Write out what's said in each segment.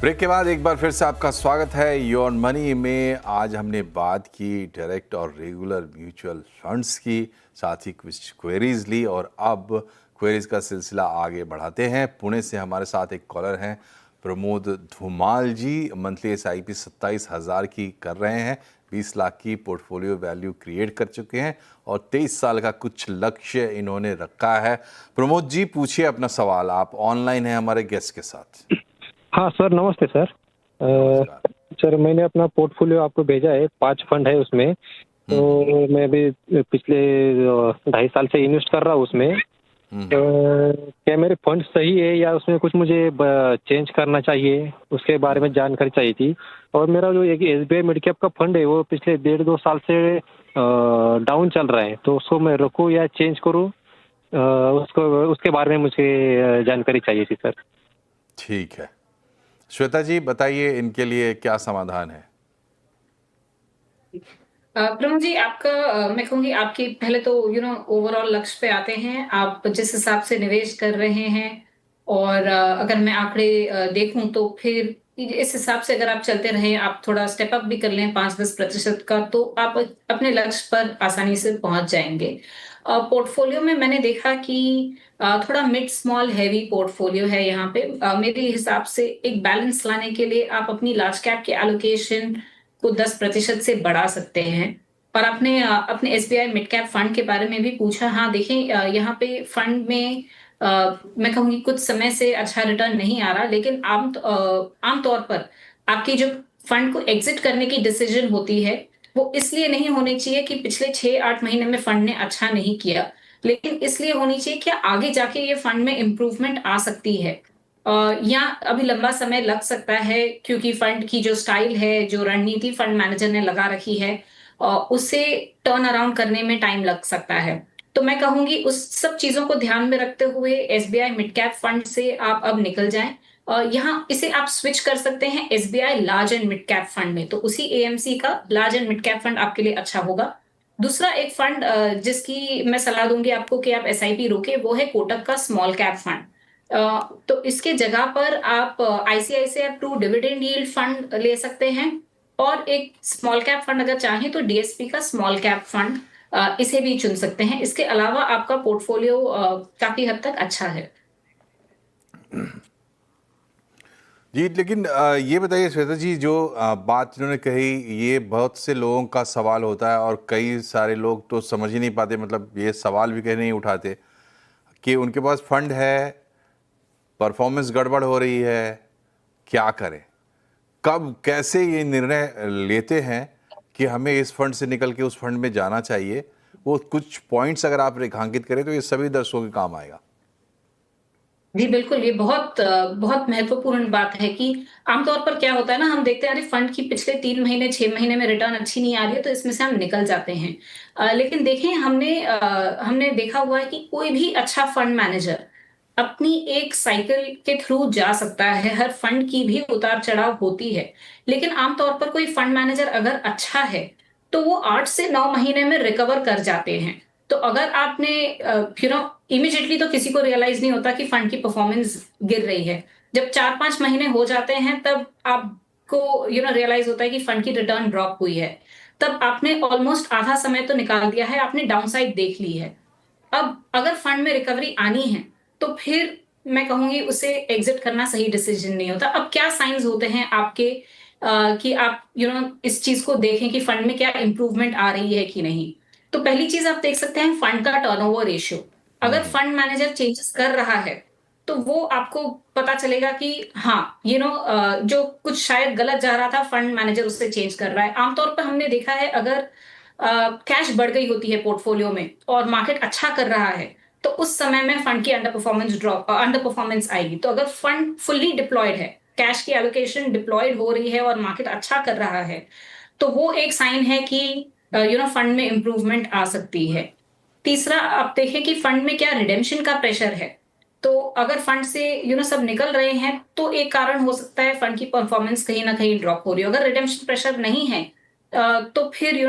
Break के बाद एक बार फिर से आपका स्वागत है योर मनी में। आज हमने बात की डायरेक्ट और रेगुलर म्यूचुअल फंड्स की, साथ ही कुछ क्वेरीज ली और अब क्वेरीज का सिलसिला आगे बढ़ाते हैं। पुणे से हमारे साथ एक कॉलर हैं प्रमोद धुमाल जी। मंथली एसआईपी 27,000 की कर रहे हैं, 20 लाख की पोर्टफोलियो वैल्यू क्रिएट कर चुके हैं और 23 साल का कुछ लक्ष्य इन्होंने रखा है। प्रमोद जी पूछिए अपना सवाल, आप ऑनलाइन हैं हमारे गेस्ट के साथ। हाँ सर, नमस्ते सर। सर मैंने अपना पोर्टफोलियो आपको भेजा है, 5 फंड है उसमें। तो मैं भी पिछले 2.5 साल से इन्वेस्ट कर रहा हूँ उसमें। तो क्या मेरे फंड सही है या उसमें कुछ मुझे चेंज करना चाहिए, उसके बारे में जानकारी चाहिए थी। और मेरा जो एक SBI मिड कैप का फंड है वो पिछले 1.5-2 साल से डाउन चल रहा है, तो उसको मैं रखूँ या चेंज करूँ, उसके बारे में मुझे जानकारी चाहिए थी सर। ठीक है, श्वेता जी बताइए इनके लिए क्या समाधान है। प्रमोद जी, आपका मैं कहूँगी आपकी पहले तो ओवरऑल लक्ष्य पे आते हैं। आप जिस हिसाब से निवेश कर रहे हैं और अगर मैं आंकड़े देखूं तो फिर इस हिसाब से अगर आप चलते रहें, आप थोड़ा स्टेप अप भी कर लें 5-10% का, तो आप अपने लक्ष्य पर आसानी से पहुंच जाएंगे। पोर्टफोलियो में मैंने देखा कि थोड़ा मिड स्मॉल हैवी पोर्टफोलियो है यहाँ पे। मेरे हिसाब से एक बैलेंस लाने के लिए आप अपनी लार्ज कैप के एलोकेशन को 10% से बढ़ा सकते हैं। और आपने अपने SBI मिड कैप फंड के बारे में भी पूछा। हाँ देखें, यहाँ पे फंड में मैं कहूँगी कुछ समय से अच्छा रिटर्न नहीं आ रहा, लेकिन आमतौर पर आपकी जो फंड को एग्जिट करने की डिसीजन होती है वो इसलिए नहीं होनी चाहिए कि पिछले 6-8 महीने में फंड ने अच्छा नहीं किया, लेकिन इसलिए होनी चाहिए कि आगे जाके ये फंड में इम्प्रूवमेंट आ सकती है या अभी लंबा समय लग सकता है, क्योंकि फंड की जो स्टाइल है, जो रणनीति फंड मैनेजर ने लगा रखी है, उसे टर्न अराउंड करने में टाइम लग सकता है। तो मैं कहूंगी उस सब चीजों को ध्यान में रखते हुए SBI मिड कैप फंड से आप अब निकल जाएं। यहाँ इसे आप स्विच कर सकते हैं SBI large and mid cap fund में, तो उसी AMC का large and mid cap fund आपके लिए अच्छा होगा। दूसरा एक फंड जिसकी मैं सलाह दूंगी आपको कि आप SIP रोके, वो है कोटक का स्मॉल कैप फंड। तो इसके जगह पर आप ICICI true dividend yield fund ले सकते हैं, और एक स्मॉल कैप फंड अगर चाहें तो DSP का स्मॉल कैप फंड, इसे भी चुन सकते हैं। इसके अलावा आपका पोर्टफोलियो काफी हद तक अच्छा है जी। लेकिन ये बताइए श्वेता जी, जो बात इन्होंने कही ये बहुत से लोगों का सवाल होता है और कई सारे लोग तो समझ ही नहीं पाते, मतलब ये सवाल भी कहीं नहीं उठाते कि उनके पास फंड है, परफॉर्मेंस गड़बड़ हो रही है, क्या करें, कब कैसे ये निर्णय लेते हैं कि हमें इस फंड से निकल के उस फंड में जाना चाहिए। वो कुछ पॉइंट्स अगर आप रेखांकित करें तो ये सभी दर्शकों के काम आएगा। जी बिल्कुल, ये बहुत बहुत महत्वपूर्ण बात है कि आमतौर पर क्या होता है ना, हम देखते हैं अरे फंड की पिछले 3 महीने 6 महीने में रिटर्न अच्छी नहीं आ रही है, तो इसमें से हम निकल जाते हैं। लेकिन देखें, हमने देखा हुआ है कि कोई भी अच्छा फंड मैनेजर अपनी एक साइकिल के थ्रू जा सकता है। हर फंड की भी उतार चढ़ाव होती है, लेकिन आमतौर पर कोई फंड मैनेजर अगर अच्छा है तो वो 8 से 9 महीने में रिकवर कर जाते हैं। तो अगर आपने इमीडिएटली तो किसी को रियलाइज नहीं होता कि फंड की परफॉर्मेंस गिर रही है। जब 4-5 महीने हो जाते हैं तब आपको रियलाइज होता है कि फंड की रिटर्न ड्रॉप हुई है। तब आपने ऑलमोस्ट आधा समय तो निकाल दिया है, आपने डाउनसाइड देख ली है। अब अगर फंड में रिकवरी आनी है तो फिर मैं कहूंगी उसे एग्जिट करना सही डिसीजन नहीं होता। अब क्या साइंस होते हैं आपके कि आप इस चीज को देखें कि फंड में क्या इंप्रूवमेंट आ रही है कि नहीं। तो पहली चीज आप देख सकते हैं फंड का टर्नओवर रेशियो। अगर फंड मैनेजर चेंजेस कर रहा है तो वो आपको पता चलेगा कि हाँ जो कुछ शायद गलत जा रहा था, फंड मैनेजर उससे चेंज कर रहा है। आमतौर पर हमने देखा है अगर कैश बढ़ गई होती है पोर्टफोलियो में और मार्केट अच्छा कर रहा है तो उस समय में फंड की अंडर परफॉर्मेंस आएगी। तो अगर फंड फुल्ली डिप्लॉयड है, कैश की एलोकेशन डिप्लॉयड हो रही है और मार्केट अच्छा कर रहा है, तो वो एक साइन है कि फंड में इंप्रूवमेंट आ सकती है। तीसरा, आप देखें कि फंड में क्या रिडेम्पशन का प्रेशर है। तो अगर फंड से सब निकल रहे हैं तो एक कारण हो सकता है फंड की परफॉर्मेंस कहीं ना कहीं ड्रॉप हो रही है। अगर रिडेम्पशन प्रेशर नहीं है तो फिर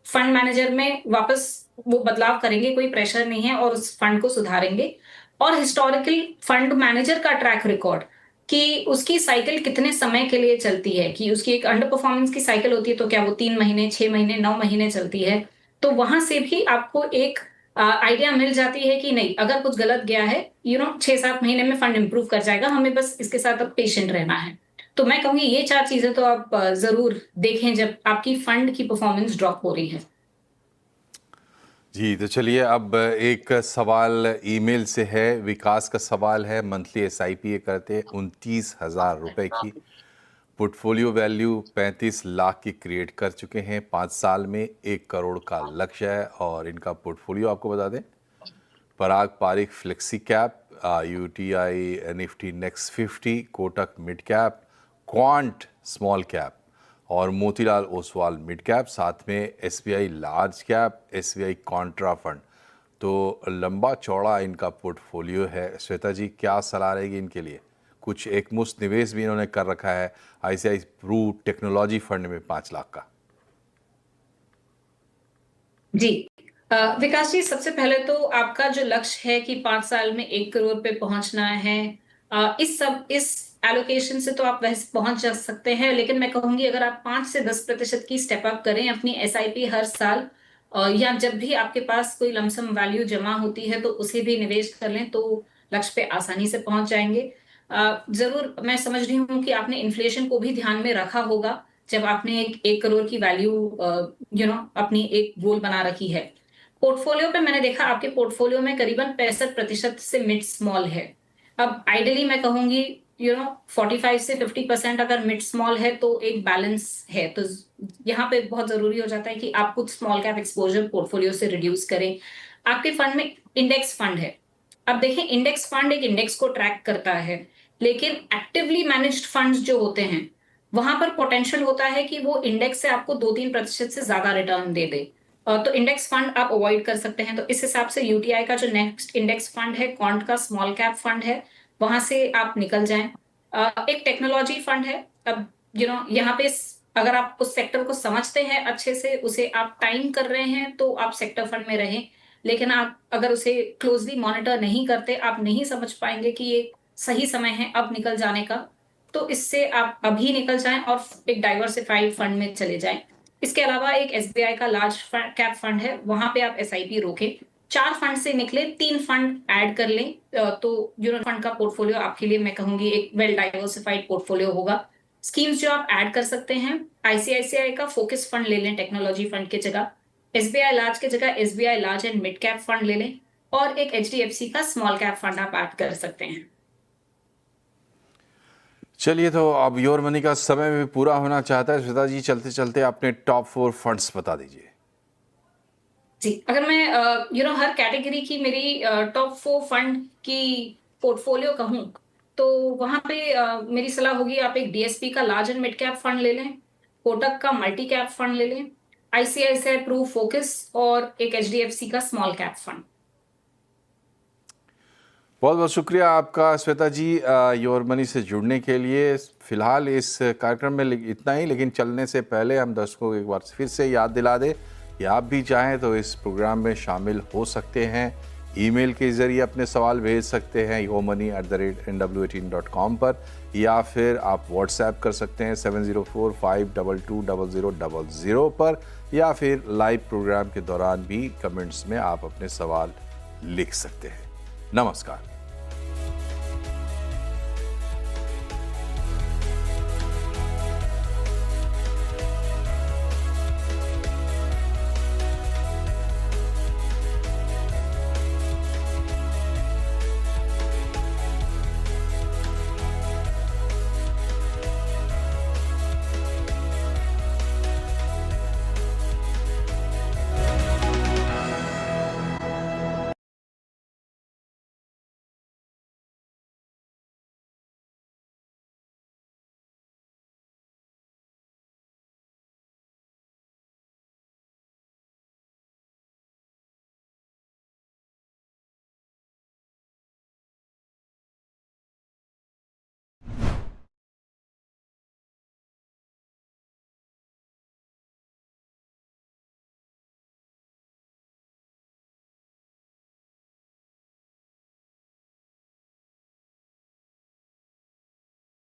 फंड मैनेजर में वापस वो बदलाव करेंगे, कोई प्रेशर नहीं है, और उस फंड को सुधारेंगे। और हिस्टोरिकल फंड मैनेजर का ट्रैक रिकॉर्ड कि उसकी साइकिल कितने समय के लिए चलती है, कि उसकी एक अंडर परफॉर्मेंस की साइकिल होती है, तो क्या वो 3 महीने, 6 महीने, 9 महीने चलती है। तो वहाँ से भी आपको एक आइडिया मिल जाती है कि नहीं, अगर कुछ गलत गया है, 6-7 महीने में फंड इम्प्रूव कर जाएगा, हमें बस इसके साथ अब पेशेंट रहना है। तो मैं कहूँगी ये 4 चीज़ें तो आप ज़रूर देखें जब आपकी फंड की परफॉर्मेंस ड्रॉप हो रही है। जी, तो चलिए अब एक सवाल ईमेल से है, विकास का सवाल है। मंथली एसआईपी ये करते हैं 29,000 रुपए की, पोर्टफोलियो वैल्यू 35 लाख की क्रिएट कर चुके हैं, 5 साल में 1 करोड़ का लक्ष्य है। और इनका पोर्टफोलियो आपको बता दें, Parag Parikh flexi cap, UTI Nifty next 50, Kotak mid cap, quant small cap और मोतीलाल ओसवाल मिड कैप, साथ में SBI large cap, SBI contra fund. तो लंबा चौड़ा इनका पोर्टफोलियो है। श्वेता जी, क्या सलाह रहेगी इनके लिए? कुछ एक मुश्त निवेश भी इन्होंने कर रखा है आईसीआई प्रू टेक्नोलॉजी फंड में 5 लाख का। जी। विकास जी, सबसे पहले तो आपका जो लक्ष्य है कि 5 साल में 1 करोड़ पे पहुंचना है, इस एलोकेशन से तो आप वैसे पहुंच जा सकते हैं, लेकिन मैं कहूंगी अगर आप 5 से 10% की स्टेप अप करें अपनी एसआईपी हर साल, या जब भी आपके पास कोई लमसम वैल्यू जमा होती है तो उसे भी निवेश कर लें, तो लक्ष्य पे आसानी से पहुंच जाएंगे। जरूर मैं समझ रही हूँ कि आपने इन्फ्लेशन को भी ध्यान में रखा होगा जब आपने एक करोड़ की वैल्यू अपनी एक गोल बना रखी है। पोर्टफोलियो पे मैंने देखा आपके पोर्टफोलियो में करीबन 65% से मिड स्मॉल है। अब आइडियली मैं कहूंगी 45 से 50% अगर मिड स्मॉल है तो एक बैलेंस है। तो यहाँ पे बहुत जरूरी हो जाता है कि आप कुछ स्मॉल कैप एक्सपोजर पोर्टफोलियो से रिड्यूस करें। आपके फंड में इंडेक्स फंड है। अब देखें, इंडेक्स फंड एक इंडेक्स को ट्रैक करता है, लेकिन एक्टिवली मैनेज्ड फंड्स जो होते हैं वहां पर पोटेंशियल होता है कि वो इंडेक्स से आपको 2-3% से ज्यादा रिटर्न दे दे। तो इंडेक्स फंड आप अवॉइड कर सकते हैं। तो इस हिसाब से यूटीआई का जो नेक्स्ट इंडेक्स फंड है, क्वांट का स्मॉल कैप फंड है, वहां से आप निकल जाएं। एक टेक्नोलॉजी फंड है। अब यहाँ पे अगर आप उस सेक्टर को समझते हैं अच्छे से, उसे आप टाइम कर रहे हैं, तो आप सेक्टर फंड में रहें। लेकिन आप अगर उसे क्लोजली मॉनिटर नहीं करते, आप नहीं समझ पाएंगे कि ये सही समय है अब निकल जाने का। तो इससे आप अभी निकल जाएं और एक डाइवर्सिफाइड फंड में चले जाएं। इसके अलावा एक एसबीआई का लार्ज कैप फंड है, वहां पे आप एसआईपी रोकें। 4 फंड से निकले, 3 फंड ऐड कर लें, तो फंड का पोर्टफोलियो आपके लिए मैं कहूंगी एक वेल डाइवर्सिफाइड पोर्टफोलियो होगा। स्कीम्स जो आप ऐड कर सकते हैं, आईसीआईसीआई का फोकस फंड ले लें टेक्नोलॉजी फंड की जगह, एसबीआई लार्ज की जगह SBI large and mid cap fund ले लें, और एक एचडीएफसी का स्मॉल कैप फंड आप ऐड कर सकते हैं। चलिए, तो अब योर मनी का समय भी पूरा होना चाहता है। श्वेता जी, चलते चलते अपने टॉप 4 फंड्स बता दीजिए। जी, अगर मैं हर कैटेगरी की मेरी टॉप 4 फंड की पोर्टफोलियो कहूं, तो वहां पे मेरी सलाह होगी आप एक डीएसपी का large and mid cap fund ले लें, कोटक का मल्टी कैप फंड ले लें, आईसीआईसीआई प्रू फोकस और एक एचडीएफसी का स्मॉल कैप फंड। बहुत बहुत शुक्रिया आपका श्वेता जी, योर मनी से जुड़ने के लिए। फिलहाल इस कार्यक्रम में इतना ही, लेकिन चलने से पहले हम दर्शकों को एक बार फिर से याद दिला दें कि आप भी चाहें तो इस प्रोग्राम में शामिल हो सकते हैं। ईमेल के ज़रिए अपने सवाल भेज सकते हैं yourmoney@nw18.com पर, या फिर आप व्हाट्सएप कर सकते हैं 7045220000 पर, या फिर लाइव प्रोग्राम के दौरान भी कमेंट्स में आप अपने सवाल लिख सकते हैं। नमस्कार।